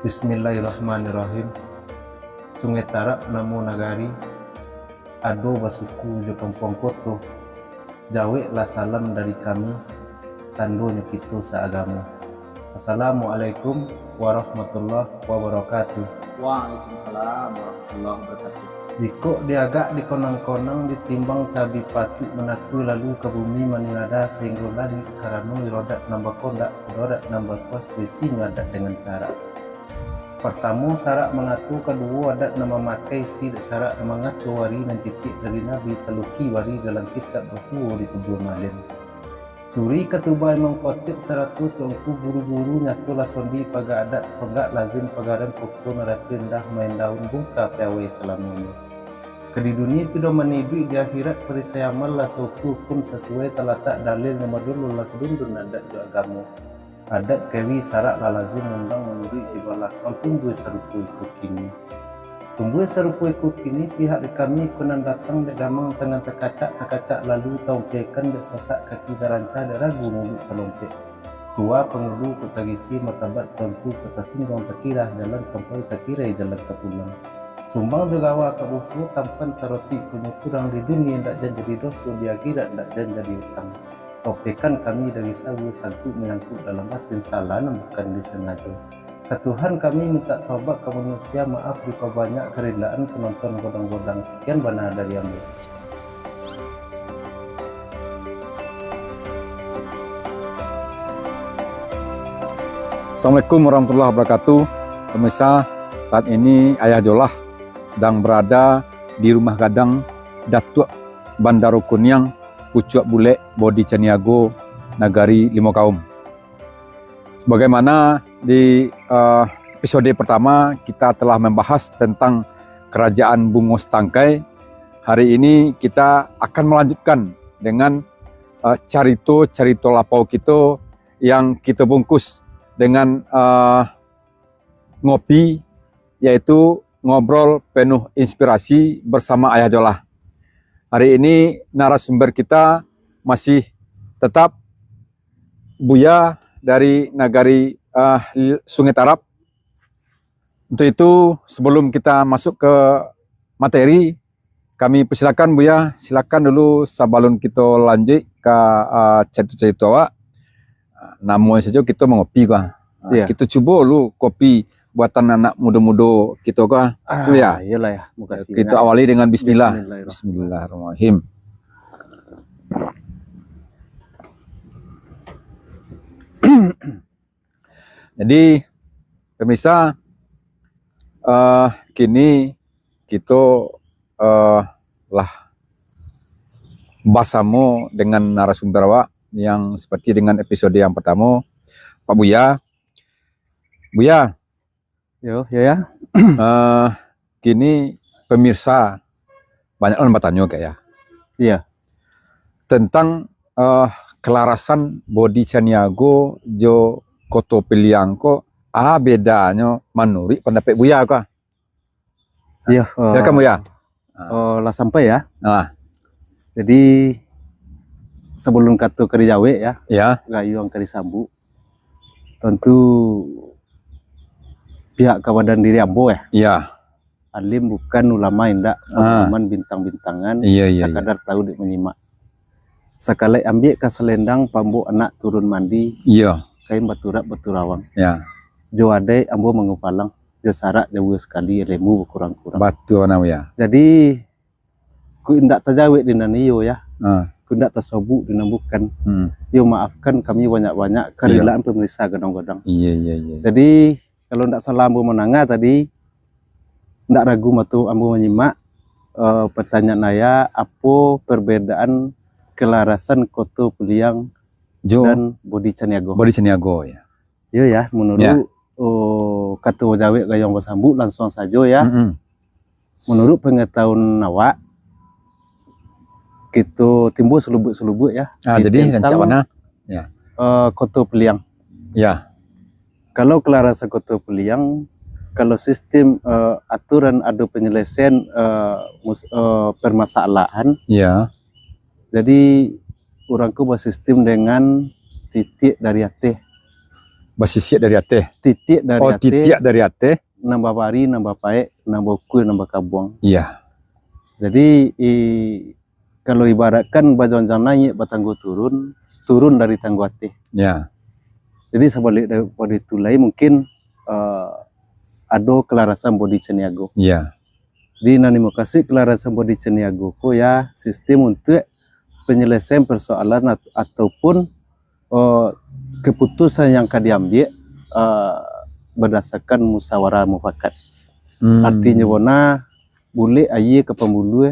Bismillahirrahmanirrahim. Sungai Tarak namo nagari, ado basuku jo kampung koto, jawe lah salam dari kami, tandonya kita seagama. Assalamualaikum warahmatullahi wabarakatuh. Waalaikumsalam warahmatullahi wabarakatuh. Jiko diagak dikonang-konang ditimbang sabi pati menaku lalu ke bumi manilada sehingga langit karena rodat nambah kondak rodat nambah kuas wisinya ada dengan syarat. Pertama syarat mengaku, kedua adat nama makai si syarat mengaku wari dan titik dari Nabi teluki wari dalam kitab bersuhu di kubur malin. Suri ketubai mengkotip syarat tu tuangku buru-buru nyatulah sondi paga adat pegak lazim pagaran pukul neraka indah main daun bungka piawai selamanya. Kedi dunia pido menibui di akhirat perisai amal lah suku hukum sesuai telatak dalil nomor dulu lah sedundun adat jo agama. Adat kewi syarat lazim undang menurut di balakon tunggu serupu ikut kini. Tunggu serupu ikut kini pihak di kami kunan datang dek gamang tengah terkacak lalu taumpekan dek sosak kaki daranca dek ragu mulut telompek. Tua pengulu kutagisi matabat tontu kata singgong takirah jalan kampai takirai jalan kepulang. Sumbang degawa kabufu tampan teroti punya kurang di dunia ndak jadi dosa di akhirat ndak jadi utang. Topekan kami dari sawu sangkut menyangkut dalam batin salah bukan disengaja. Ketuhan kami minta taubat ke manusia, maaf jika banyak kerelaan penonton godang-godang. Sekian bana dari Ambil. Assalamualaikum warahmatullahi wabarakatuh. Pemirsa, saat ini Ayah Jolah sedang berada di rumah gadang Datuk Bandar Kunyang, Pucuk Bulek, Bodi Caniago, Nagari Limo Kaum. Sebagaimana di episode pertama kita telah membahas tentang Kerajaan Bungos Tangkai. Hari ini kita akan melanjutkan dengan carito lapau kita yang kita bungkus dengan ngopi, yaitu ngobrol penuh inspirasi bersama Ayah Jolah. Hari ini narasumber kita masih tetap Buya dari Nagari Sungai Tarak. Untuk itu sebelum kita masuk ke materi, kami persilakan Buya, silakan dulu sebelum kita lanjut ke cerita-cerita awak. Namanya saja kita mengopi kah. Iya. Kita coba dulu kopi buatan anak muda-muda kita kah. Ya. Iyalah ya. Makasih. Kita awali dengan bismillah. Bismillahirrahmanirrahim. Bismillahirrahmanirrahim. Jadi pemirsa, kini kita lah bahasamu dengan narasumber awak yang seperti dengan episode yang pertama, Pak Buya. Buya, Yo, ya. kini pemirsa banyak orang bertanya kayak Iya. tentang kelarasan Bodi Caniago jo Koto Piliang kok bedanya menurut pendapat Buya kah? Iya. Silakan Buya. Lah sampai ya. Nah, Jadi sebelum kata keri jawe ya, ya, gayu yang keri sambu. Tentu pihak kawadan diri ambo ya. iya, Alim bukan ulama indak, pengalaman bintang-bintangan, iya, sekadar tahu dik menyimak. Sekali ambil ke selendang pambu anak turun mandi, iya, kain baturak baturawang. ya, Jo ade ambo mengupalang, jo sarak jauh sekali lemu kurang-kurang. batu mana Buya? Jadi ku indak terjawab di naniyo ya, Ah, ku indak tersobuk di bukan. hmm. Yo maafkan kami banyak-banyak kerelaan pemirsa gadang-gadang. Iya. Jadi kalau ndak salah ambo menanga tadi, ndak ragu matu ambo menyimak pertanyaan saya, apa perbedaan kelarasan Koto Piliang Jo dan Bodi Caniago? Bodi Caniago ya. Yo ya, menurut Ya. kata Jawa gayong bersambut langsung saja ya. Menurut pengetahuan awak, kita timbul selubuk-selubuk ya. Jadi tentang, rancak mana? Koto Piliang. Ya. Kalau kelarasan Koto Piliang, kalau sistem aturan ada penyelesaian permasalahan, Ya. jadi orangku bersistem dengan titik dari ateh Basisiat dari ateh. titik dari Oh, titik dari ateh. nambah pari, nambah paek, nambah kue, nambah kabuang. Iya. Jadi kalau ibaratkan bajon jam naik batanggo turun dari tanggo ateh. Ya. Jadi sebalik daripada itu lain mungkin ada kelarasan bodi ceniago. Iya. Di nani makasih kelarasan bodi ceniago ko ya sistem untuk penyelesaian persoalan ataupun keputusan yang akan diambil berdasarkan musyawarah mufakat. Artinya wana boleh aye ke pembulu,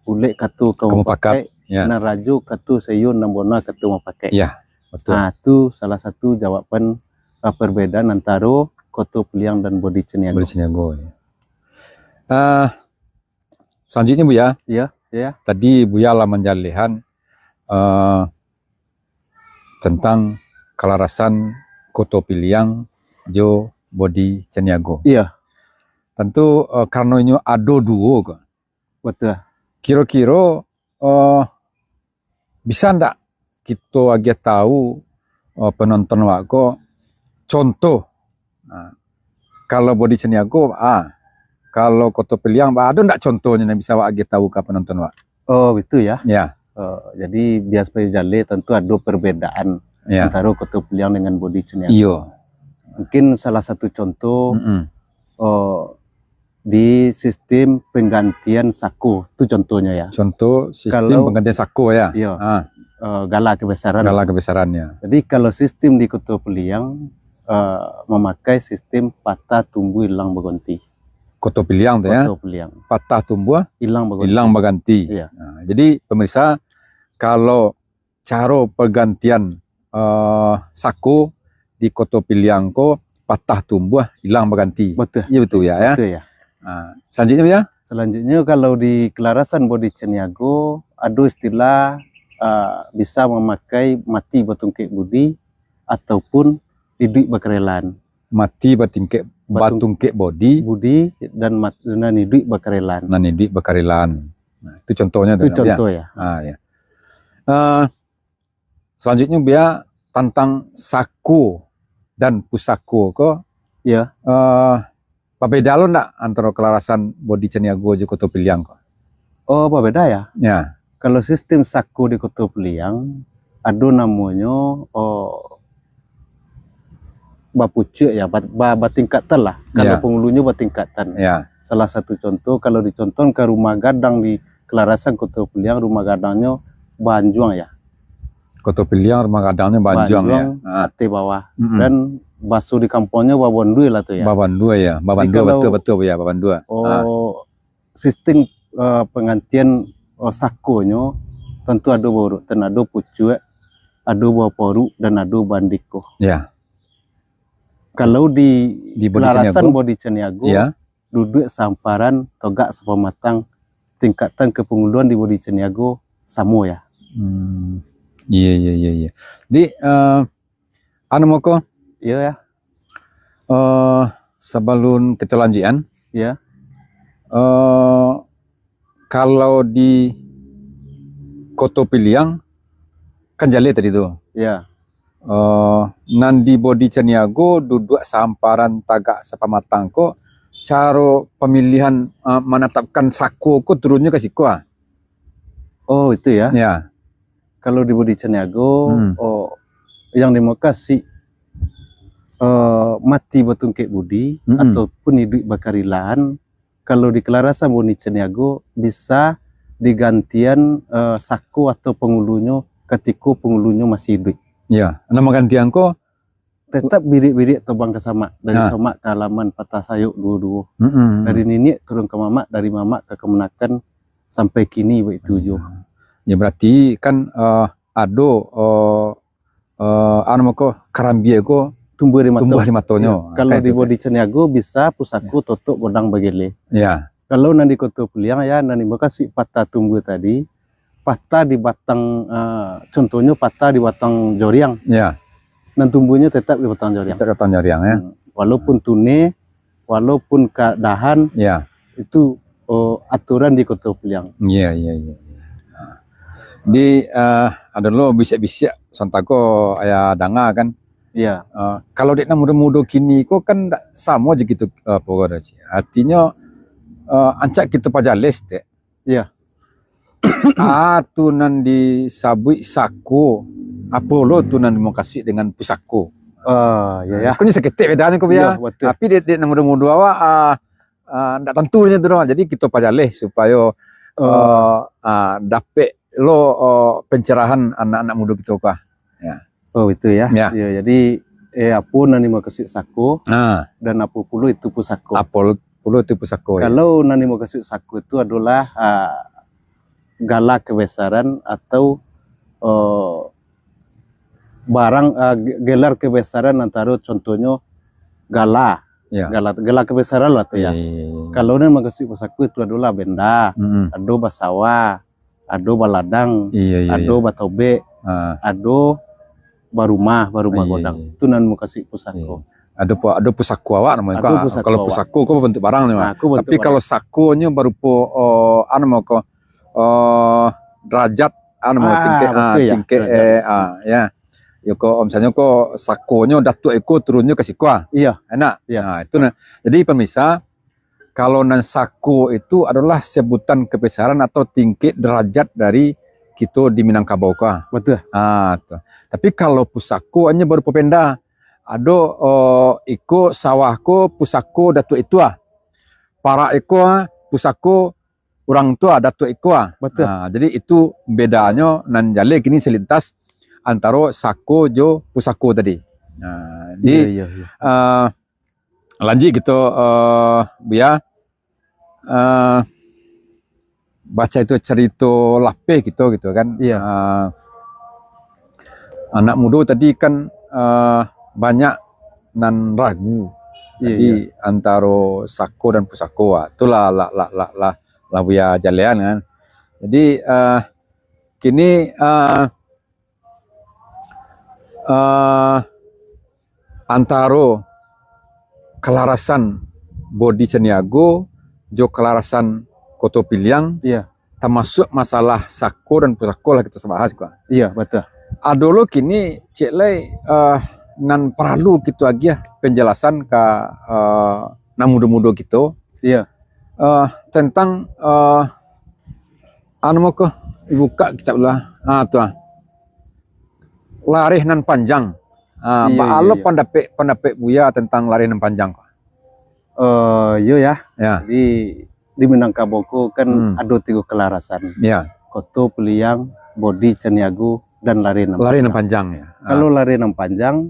boleh katu ke mufakat. Ya. Nah raju katu sayun nambona katu mapakai. Iya, betul. Nah itu salah satu jawaban perbedaan antara koto peliang dan bodi ceniago. Bodi ceniago. Ya. Selanjutnya Bu ya. Iya, ya. Tadi Buya lah menjalihan tentang kelarasan koto piliang jo bodi ceniago. Iya. Tentu karena ini ada dua kok. Betul. Kira-kira bisa ndak kita agak tahu penonton wako contoh kalau bodi ceniago kalau koto piliang ada ndak contohnya yang bisa agak tahu ke penonton wak? Oh itu ya. Ya. Jadi bias jale tentu ada perbedaan antara koto piliang dengan bodi ceniago. Iya. Mungkin salah satu contoh di sistem penggantian saku itu contohnya ya. Contoh sistem penggantian saku ya. Iya. Gala kebesaran. Gala kebesarannya. Jadi kalau sistem di koto piliang memakai sistem patah tumbuh hilang berganti. Koto piliang tuh ya. Koto piliang. Patah tumbuh hilang berganti. Hilang berganti. Iya. Nah, jadi pemirsa kalau cara pergantian saku di koto piliang ko patah tumbuh hilang berganti. Betul. Iya betul ya. Betul ya. Nah, selanjutnya ya. Selanjutnya kalau di kelarasan bodi ceniago ada istilah bisa memakai mati batungkek budi ataupun hidup bakarelan. Mati batungkek bodi dan hidup bakarelan. Nan hidup bakarelan. Nah, itu contohnya. Itu contoh ya. Ya. Selanjutnya biar tentang saku dan pusaku kok. Ya. Apa beda lo ndak antara kelarasan bodi ceniago je koto piliang kok? Oh, apa beda ya? Ya. Kalau sistem saku di koto piliang ada namanya bapucuk ya, batingkatan lah. Kalau penghulunya batingkatan. Ya. Salah satu contoh kalau dicontoh ke rumah gadang di kelarasan koto piliang, rumah gadangnya Banjuang ya. Koto piliang rumah gadangnya Banjuang ya. Ate bawah. Dan baso di kampungnya Babandua lah tuh ya. Babandua ya. Babandua betul ya Babandua. Sistem penggantian sakonya tentu ada urutan, ada pucuk, ada baporu dan ada bandiko. Ya. Kalau di kelarasan bodi ceniago duduk samparan togak sepematang tingkatan kepenguluan di bodi ceniago samo ya. Iya. Di anu moko? Iya ya. Sebelum kita lanjutkan, ya. Kalau di koto piliang kan jale tadi tuh. Ya. Nandi bodi ceniago duduk samparan tagak sepamatang ko cara pemilihan menetapkan saku ko turunnya ke siku. Oh itu ya. Ya. Kalau di bodi ceniago yang dimokasi mati batungkek budi ataupun hidup bakarilan. Kalau di kelarasan bodi ceniago bisa digantian saku atau penghulunya ketika penghulunya masih hidup. Ya, nama gantian ko tetap birik-birik tobang ke sama dari somak ke halaman patah sayuk dua-dua. Dari nenek turun ke mamak, dari mamak ke kemenakan sampai kini begitu jo. Ya berarti kan anu ko karambie ko tumbuh di matonyo. Ya. Kalau di bodi ceniago bisa pusaku totok bodang bagele. Ya. Kalau nanti koto peliang ya nanti makasih patah tumbuh tadi. Patah di batang, contohnya patah di batang joriang. Ya. Dan tumbuhnya tetap di batang joriang. Tetap di batang joriang ya. Walaupun tune, walaupun dahan, ya. Itu aturan di koto peliang. Iya. Di ada lo bisa-bisa santago ayah danga kan. Iya. Kalau dek muda-muda kini kok kan ndak sama aja gitu pokoknya sih. Artinya ancak kita pajales dek. Iya. Tunan di sabui sako Apollo tunan mau kasih dengan pusako. Ya ya. Kau ni seketik bedanya kau Iya, biar. betul. Tapi dek muda-muda awak ndak tentunya tu jadi kita pajales supaya dapet lo pencerahan anak-anak muda kita kah. Ya. Oh itu ya. Ya. Ya, jadi apa nani mau kasih sako dan apa puluh itu pusako. Apollo itu pusako. Kalau nani mau kasih sako itu adalah gala kebesaran atau barang gelar kebesaran antara contohnya gala. Ya. Gala kebesaran lah tuh ya. Kalau nani mau kasih pusako itu adalah benda, ado basawa, ado baladang, ado batobe, ado barumah godang. Itu nan mau kasih pusako. Ada pusako awak namanya. Kalau pusako kau bentuk barang nih. Tapi kalau sakonya baru derajat tingkat ya. Ya kok misalnya kok sakonya datuk eko turunnya ke sikwa. Iya. Enak. Iya. Nah, itu jadi pemirsa, kalau nan sako itu adalah sebutan kebesaran atau tingkat derajat dari kita di Minangkabau kah. Betul. Tuh. Tapi kalau pusako hanya baru popenda. Ada iko sawahko pusako datuk itu para iko pusako orang tua datuk iko Betul. Jadi itu bedanya nan jale kini selintas antara sako jo pusako tadi. Jadi lanjut gitu Buya baca itu cerita lapeh gitu kan. Iya. Anak muda tadi kan banyak nan ragu. Jadi antara sako dan pusako itulah lah Buya jalean kan. Jadi kini antara kelarasan bodi ceniago jo kelarasan koto piliang termasuk masalah sako dan pusako lah kita bahas kok. Iya betul. Adolo kini cek lay nan perlu gitu aja penjelasan ke nan muda-muda gitu. Iya. Tentang anu mau ke buka kitab lah. Tuh. Larih nan panjang. Baalo pandapek Buya tentang larih nan panjang. Iya ya. Ya. Di Minangkabau kan ada 3 kelarasan. Ya. Koto piliang, bodi ceniago dan lari nan panjang ya. Kalau lari nan panjang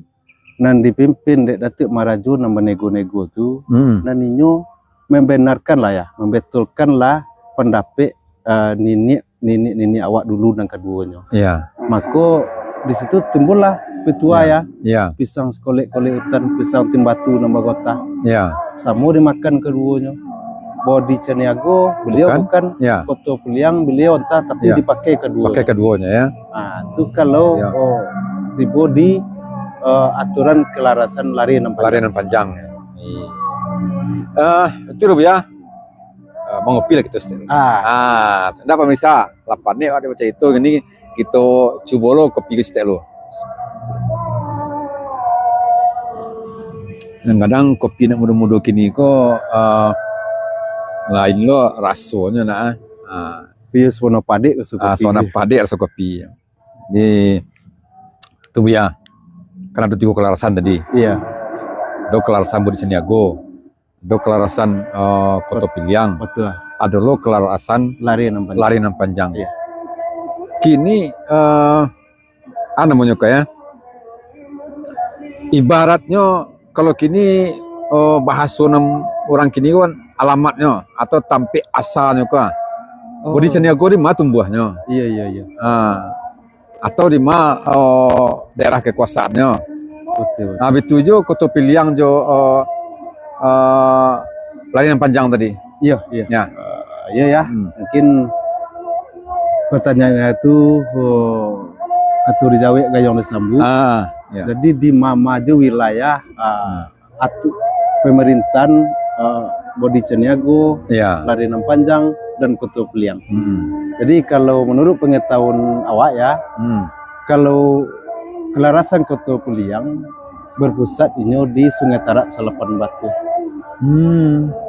nan dipimpin dek Datuk Maraju nan menego-nego tu nan ninyo membenarkan lah ya, membetulkan lah pendapat nini awak dulu dan keduanya. Iya. Maka di situ timbullah petua ya. Iya. Pisang sekolek-kolek hutan, pisang timbatu nambah kota. Iya. Sama dimakan keduanya. Bodi ceniago beliau bukan koto piliang beliau entah tapi dipakai kedua. Pakai keduanya ya. Itu kalau di bodi aturan kelarasan lari nan panjang. Lari nan panjang. Itu loh ya. Mau ngopi lah kita setel. Tidak pemirsa, lapan nih ada baca itu ini kita coba lo kopi ke setel lo. Kadang kopi nak muda-muda kini kok lain lo rasanya nak bius warna pade suka warna pade rasa kopi ini tuh ya karena ada 3 kelarasan tadi. Iya. Ada kelarasan bodi ceniago, ada kelarasan koto piliang, betul. Ada lo kelarasan lari nan panjang. Iya. Kini namanya kayak ibaratnya kalau kini bahasa orang kini kan alamatnya atau tampil asalnya kah. Bodi ceniago di mana tumbuhnya? Iya. Atau di mana daerah kekuasaannya? Betul. Betul jo koto piliang jo lari yang panjang tadi. Iya. Ya. Mungkin pertanyaannya itu atau di Jawa gayong disambut. Jadi di maju wilayah atau pemerintahan bodi ceniago, lari nan panjang dan koto piliang. Jadi kalau menurut pengetahuan awak ya, kalau kelarasan koto piliang berpusat inyo di Sungai Tarap Salapan Batu.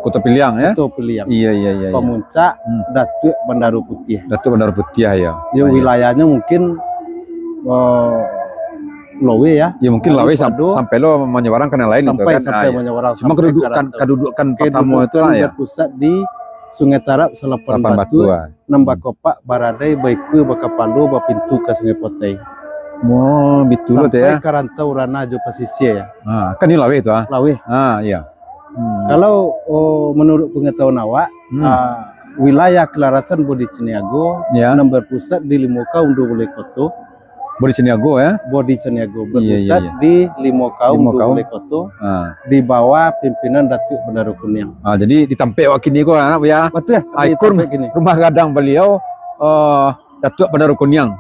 Kota Piliang ya. Itu pilihan. Iya. Pemuncak Datuk Bandaru Putih. Datuk Bandar Putih ya. Ya wilayahnya mungkin Lowe ya. Ya mungkin Lawe Pado, sampai lo menyebarang ke yang lain itu kan. sampai Ya. menyeberang Cuma sampai kedudukan pertama itu lah ya. berpusat di Sungai Tarap Salapan Salapan Batu. Batu. Nambah Kopak Baradai Baiku Bakapalu Bapintu ke Sungai Potei. Oh, betul Sampai ya. Karantau Rana Jo Pasisir ya. Kan ini Lawe itu ah. Lawe. Iya. Kalau menurut pengetahuan awak, wilayah Kelarasan Bodi Ciniago Ya. yang berpusat di Limokau Ndubule Koto, Bodi Ciniago ya. Bodi Ciniago Iya. berpusat di Limokau Limokau. Ndubule Koto Ah. di bawah pimpinan Datuk Bandaru Kuniang. Jadi ditampek wakini kok anak ya. Betul ya? Ikon Gini. rumah gadang beliau Datuk Bandaru Kuniang.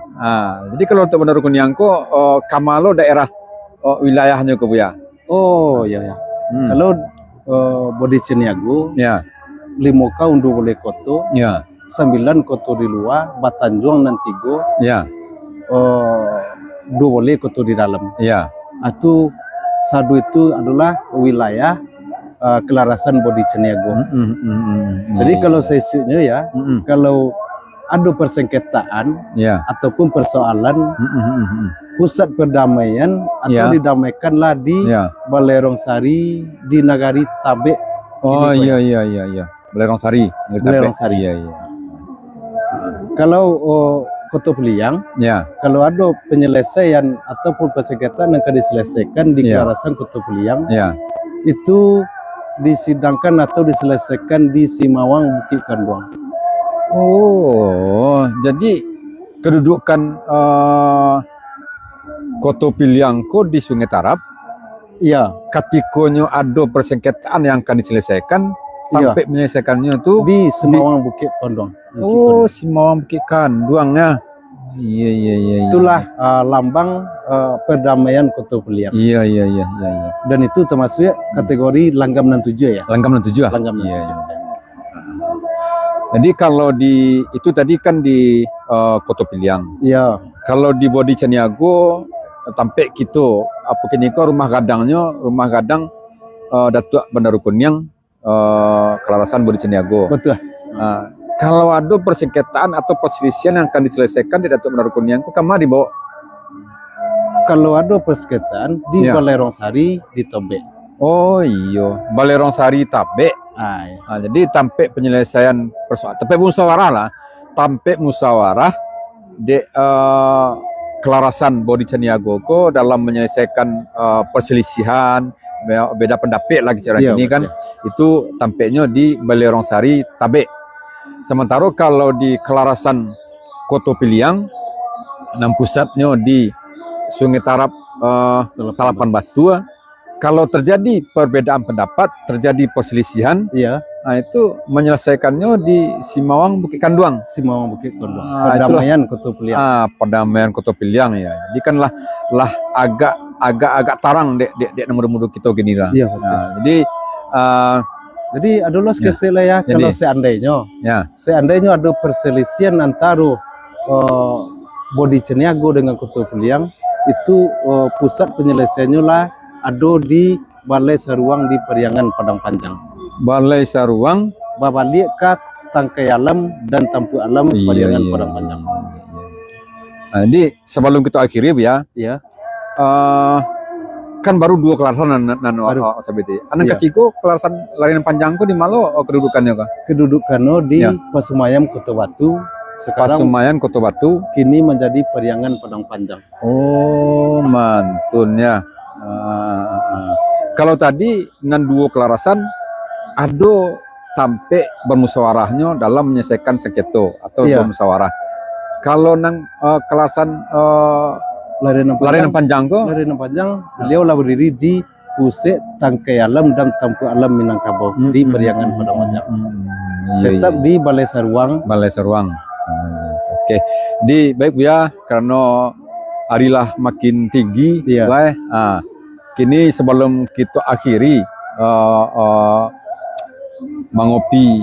Jadi kalau Datuk Bandaru Kuniang kok kamalo daerah wilayahnya kok ya. Oh ya. Kalau Bodi Ciniago, Ya. Limokau Ndubule Koto, Ya. 9 Koto di luar, Batanjuang dan Tigo, Ya. Ndubule Koto di dalam. Ya. Itu Sadu itu adalah wilayah Kelarasan Bodi Ciniago. Jadi kalau saya setuju ya, kalau ada persengketaan ya. ataupun persoalan pusat perdamaian atau Ya. didamaikanlah di Ya. Balerong Sari di Nagari Tabe. Oh Kini, iya. Belerong Sari. Belerong Sari. Iya. Kalau Koto Peliang, Ya. kalau ada penyelesaian ataupun persengketaan yang akan diselesaikan di Ya. Kelarasan Koto Peliang, Ya. itu disidangkan atau diselesaikan di Simawang Bukit Kanduang. Oh, jadi kedudukan Koto Piliangko di Sungai Tarap, Iya, katikonyo ada persengketaan yang akan diselesaikan, sampai menyelesaikannya itu di Simawang Bukit Kanduang. oh, si Mawang Bukit Kanduang ya. Iya. Itulah lambang perdamaian Koto Peliang. Iya. Dan itu termasuk kategori langgam 67 ya. Langgam 7 ah. Langgam Iya. Jadi kalau di itu tadi kan di Koto Piliang. Iya. Kalau di Bodi Caniago tampek gitu apa kini ko rumah gadang Datuk Bandaru Kuniang Kelarasan Bodi Caniago. Betul. Kalau ada persengketaan atau perselisihan yang akan diselesaikan di Datuk Bandaru Kuniang kok kemana dibawa? Kalau ada persengketaan di Iya. Balerong Sari di Tobe. Oh iya, Balerong Sari Tabe. Iya. Jadi tampek penyelesaian persoalan, tampek musyawarah lah, tampek musyawarah di Kelarasan Bodi Caniago ko dalam menyelesaikan perselisihan beda pendapat lagi cara Iya, ini kan itu tampaknya di Balerong Sari Tabe. Sementara kalau di Kelarasan Koto Piliang enam pusatnya di Sungai Tarap Salapan Batu. Kalau terjadi perbedaan pendapat, terjadi perselisihan, Iya. nah itu menyelesaikannya di Simawang Bukit Kanduang. Simawang Bukit Kanduang. Itulah. Perdamaian Koto Peliang. Perdamaian Koto Piliang ya. Jadi kan lah agak tarang dek nomor kita gini lah. Iya, betul. Jadi Jadi adalah seketik lah ya, Jadi. kalau seandainya ada perselisihan antara Bodi Caniago dengan Koto Peliang, itu pusat penyelesaiannya lah ada di Balai Saruang di Periangan Padang Panjang. Balai Saruang, Babalik ke Tangkai Alam dan Tampu Alam Periangan Padang Panjang. Nah, jadi sebelum kita akhiri ya, Ya, kan baru 2 kelarasan Baru. sabiti. Anak Iya. ketigo kelarasan Larian Panjangku di malo kedudukannya kah? kedudukannya di Ya. Pasumayam Koto Batu. Sekarang Pasumayan Koto Batu. kini menjadi Periangan Padang Panjang. Oh, mantunnya. Kalau tadi nan 2 kelarasan ada tampe bermusyawarahnya dalam menyelesaikan sengketa atau Iya. bermusyawarah. Kalau nang kelarasan Larian Panjang kok Larian Panjang, beliau lah berdiri di Pusat Tangkai Alam dan Tampu Alam Minangkabau di Periangan Padang Panjang. Tetap di Balai Saruang. Balai Saruang. Oke. Di baik ya karena harilah makin tinggi Iya. kini sebelum kita akhiri mengopi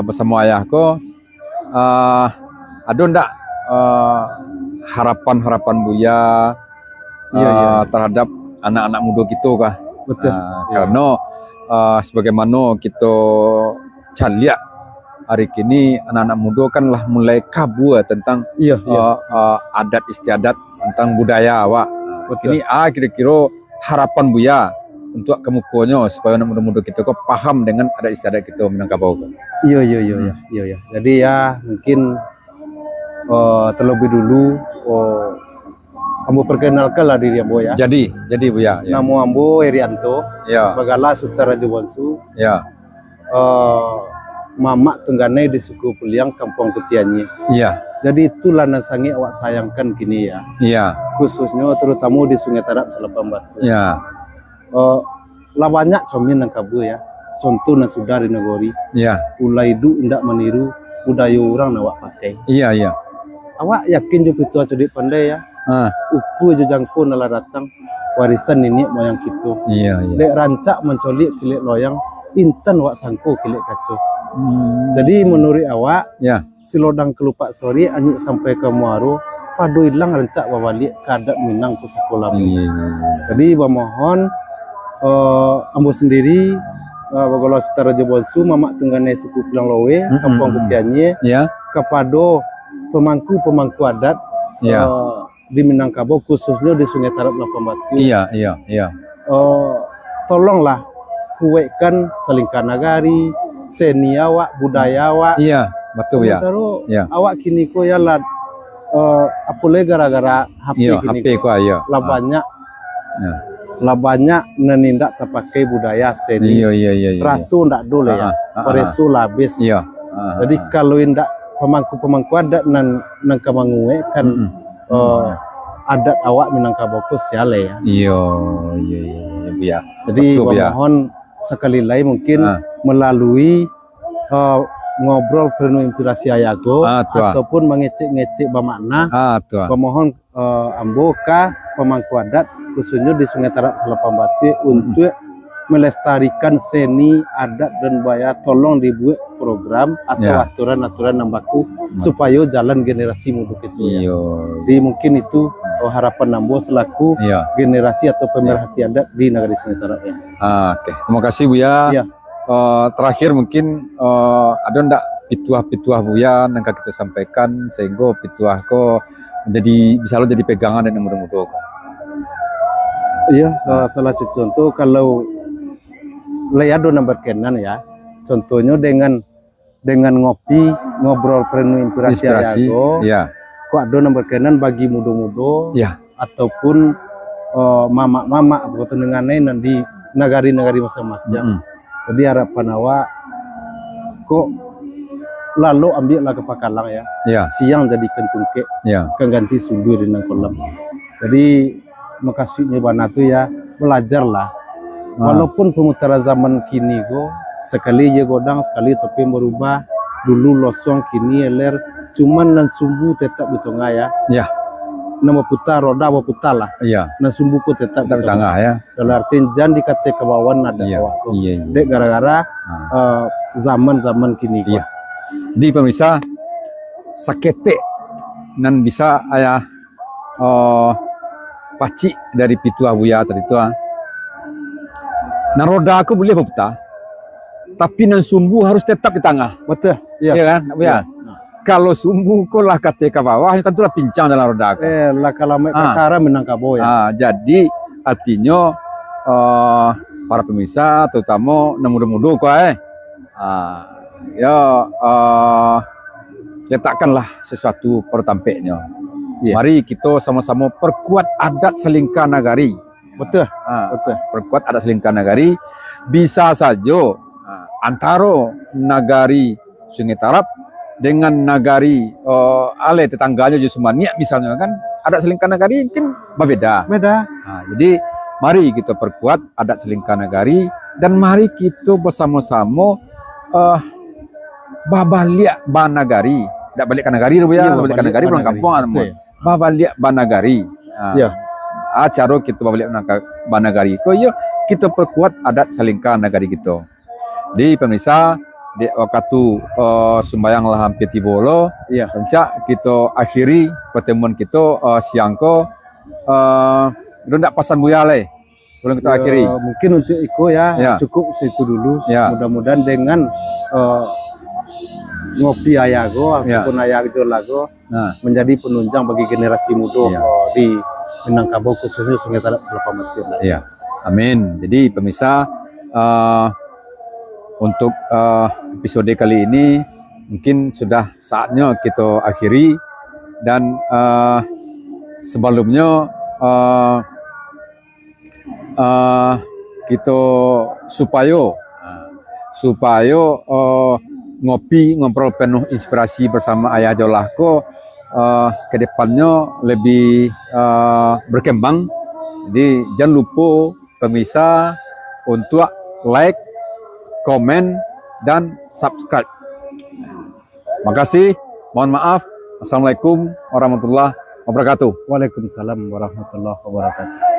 bersama ayahku ada ndak harapan-harapan Buya Iya. terhadap anak-anak muda kita kah. Betul. Karena sebagaimana kita caliak hari kini anak-anak muda kan lah mulai kabur tentang Iya, iya. adat istiadat tentang budaya awak. Betul. Ini kira-kira harapan Buya untuk kemukonya supaya anak muda-muda kita kok paham dengan adat istiadat kita Minangkabau. Iya, iya, iya, iya, iya, iya. Jadi ya mungkin terlebih dulu ambo perkenalkan lah diri ambo ya. Jadi Buya. Ya. Namo ambo Herianto, Ya. Bagala Sutaraja Bonsu, Ya. Mamak Tengganai di suku Puliang, Kampung Ketianyi. Iya. Jadi itulah nasangi awak sayangkan kini ya, Iya. khususnya terutama di Sungai Tarap Selatan Batu. Ya. Lah banyak comin nang kabu ya. Contoh nang sudah di negori, Iya. ulai du indak meniru budaya orang awak pakai. Iya, iya. Awak yakin jo pitua cedik pandai ya. Uku jo jangko nala datang warisan nenek moyang kita. Iya, iya. Dek rancak mencolik kilik loyang intan wak sangko kilik kaco. Jadi menurut awak Ya. silodang kelupak sore anyuk sampai ke Muaro padu hilang rancak balik ke adat Minang ke sekolah. Iya. Jadi memohon ambo sendiri Bagala Sutaraja Bonsu Mamak Tengganai suku Pulang Lowe Kampung Ketianyi Ya. kepada pemangku adat Ya. di Minangkabau khususnya di Sungai Tarap Lapang Batu. Iya, iya, iya. Tolonglah kuekan selingkah nagari, seni awak, budaya awak. Iya, betul ya. Sementara Ya. awak kini ko ya lah apalagi gara-gara HP Iya, kini HP ko, ku ya. lah banyak nenindak terpakai budaya seni. Iya, iya, iya. Rasu ndak dulu ya. Peresu labis. Iya. Jadi kalau indak pemangku adat nan kamangue kan adat awak Minangkabau ko siale ya. Iya, iya, iya, iya. Jadi Betul, ya. mohon sekali lagi mungkin melalui ngobrol penuh inspirasi ayago Tuan. ataupun mengecek-ngecek bermakna Tuan. pemohon ambo ka pemangku adat khususnya di Sungai Tarap Selatan Batu untuk melestarikan seni adat dan budaya. Tolong dibuat program atau aturan-aturan yang baku supaya jalan generasi muda itu ya. Iya. Jadi mungkin itu harapan ambo selaku Iya. generasi atau pemerhati adat di negara Sungai Tarap ya. Oke, terima kasih Buya. Iya. Terakhir mungkin ada ndak pituah-pituah Buya yang kita sampaikan sehingga pituah ko bisa lo jadi pegangan dan mudah-mudah. Iya, salah satu contoh kalau layado nomor kenan ya. Contohnya dengan ngobrol penuh inspirasi ayago. Iya. Kok ada nomor kenan bagi muda-muda Iya. ataupun mama-mama atau nenganai di negari-negari masing-masing. Jadi harapan awak kok lalu ambillah ke Pakalang ya. Iya. Siang jadi kentungke, Iya. kan ganti sundur di nang kolam. Jadi makasihnya bana tu ya belajarlah. Walaupun pemutaran zaman kini sekali je godang sekali tapi berubah. Dulu losong kini eler cuman nan sumbu tetap di tengah ya. Iya. Nama putar roda apa putar lah. Iya. Nan sumbu ku tetap Di tengah ya. Kalau artinya jangan dikate ke bawah ada Iya. awak. Iya. Dek gara-gara zaman-zaman kini Iya. Di pemirsa sakete nan bisa ayah pacik dari pituah Buya tadi itu Naroda aku boleh putar, tapi nan sumbu harus tetap di tengah. Betul. Iya Iya. kan, Buya? Kalau sumbu kau lah kate ke bawah, tentulah pincang dalam roda aku. Lah kalau kakara Minangkabau ya. Jadi artinya para pemirsa, terutama yang muda-muda kau letakkanlah sesuatu pertampeknya. Iya. Mari kita sama-sama perkuat adat Selingkah Nagari. Betul. Betul. Perkuat adat Selingkah Nagari. Bisa saja antara nagari Sungai Tarap dengan nagari ale tetangganya Jusumania misalnya kan adat Selingkah Nagari mungkin berbeda. Beda. Jadi mari kita perkuat adat Selingkah Nagari dan mari kita bersama-sama babaliak banagari. Tak balik ke nagari dulu ya, balik ke nagari pulang kampung teman. Babaliak banagari. Ya. Cara kita babaliak banagari. Ko yo kita perkuat adat Selingkah Nagari kita. Di pemirsa di waktu sembayang lah hampir tibolo. Iya. Rencak kita akhiri pertemuan kita siang ko ndak pasan Buya le. sebelum kita akhiri. Mungkin untuk Iko ya, Ya. cukup situ dulu. Ya. Mudah-mudahan dengan ngopi Ayago Ya. ataupun Ayago Lago Nah, menjadi penunjang bagi generasi muda Ya. di Minangkabau, khususnya Sungai Talak Selapamatir. iya. Amin. Jadi pemirsa, untuk episode kali ini mungkin sudah saatnya kita akhiri, dan sebelumnya kita supaya ngopi ngobrol penuh inspirasi bersama Ayah Jolahko ke depannya lebih berkembang. Jadi jangan lupa pemirsa untuk like, komen, dan subscribe. Makasih, mohon maaf. Assalamualaikum warahmatullahi wabarakatuh. Waalaikumsalam warahmatullahi wabarakatuh.